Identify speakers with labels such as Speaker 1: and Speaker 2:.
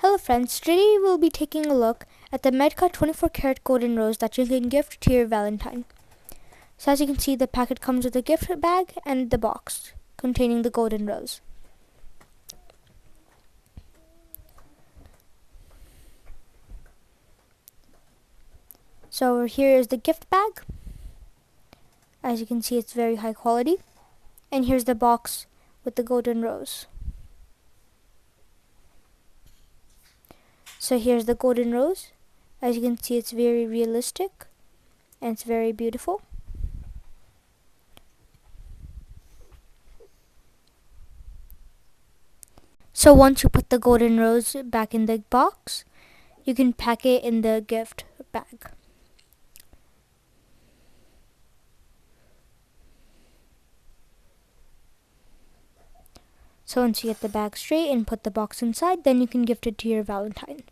Speaker 1: Hello friends, today we'll be taking a look at the Medca 24 karat golden rose that you can gift to your Valentine. So as you can see, the packet comes with a gift bag and the box containing the golden rose. So here is the gift bag. As you can see, it's very high quality. And here's the box with the golden rose. So here's the golden rose. As you can see, it's very realistic and it's very beautiful. So once you put the golden rose back in the box, you can pack it in the gift bag. So once you get the bag straight and put the box inside, then you can gift it to your Valentine.